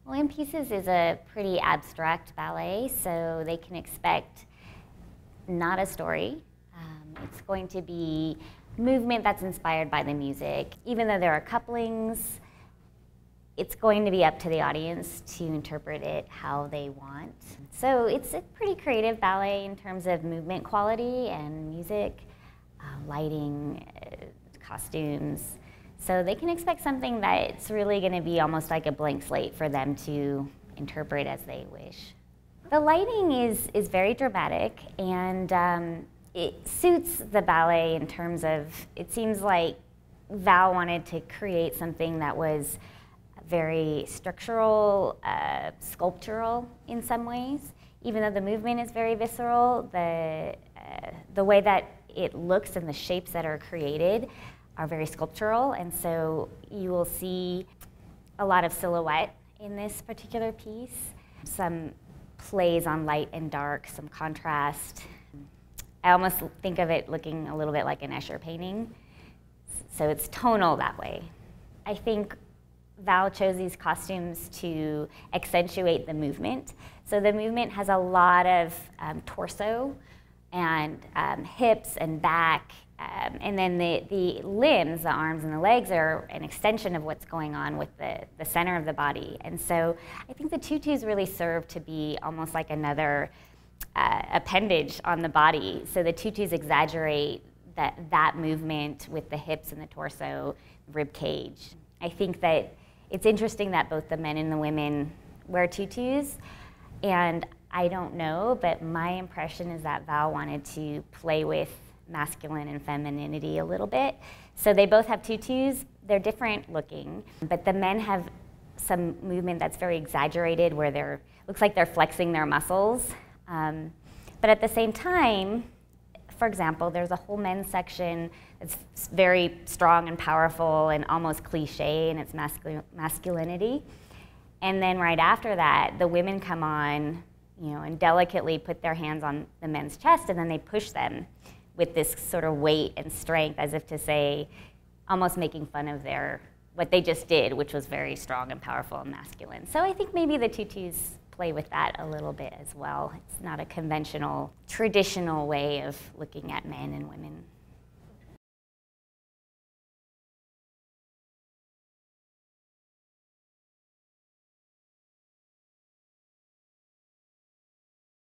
Well, In Pieces is a pretty abstract ballet, so they can expect not a story. It's going to be movement that's inspired by the music. Even though there are couplings, it's going to be up to the audience to interpret it how they want. So it's a pretty creative ballet in terms of movement quality and music, lighting, costumes. So they can expect something that's really going to be almost like a blank slate for them to interpret as they wish. The lighting is very dramatic, and it suits the ballet in terms of, it seems like Val wanted to create something that was very structural, sculptural in some ways. Even though the movement is very visceral, the way that it looks and the shapes that are created are very sculptural, and so you will see a lot of silhouette in this particular piece. Some plays on light and dark, some contrast. I almost think of it looking a little bit like an Escher painting, so it's tonal that way. I think Val chose these costumes to accentuate the movement. So the movement has a lot of torso and hips and back, and then the limbs, the arms and the legs, are an extension of what's going on with the center of the body. And so I think the tutus really serve to be almost like another appendage on the body. So the tutus exaggerate that movement with the hips and the torso, rib cage. I think that it's interesting that both the men and the women wear tutus, and I don't know, but my impression is that Val wanted to play with masculine and femininity a little bit. So they both have tutus. They're different looking, but the men have some movement that's very exaggerated, where looks like they're flexing their muscles. But at the same time, for example, there's a whole men's section that's very strong and powerful and almost cliche in its masculinity. And then right after that, the women come on, and delicately put their hands on the men's chest, and then they push them with this sort of weight and strength, as if to say, almost making fun of what they just did, which was very strong and powerful and masculine. So I think maybe the tutus play with that a little bit as well. It's not a conventional, traditional way of looking at men and women.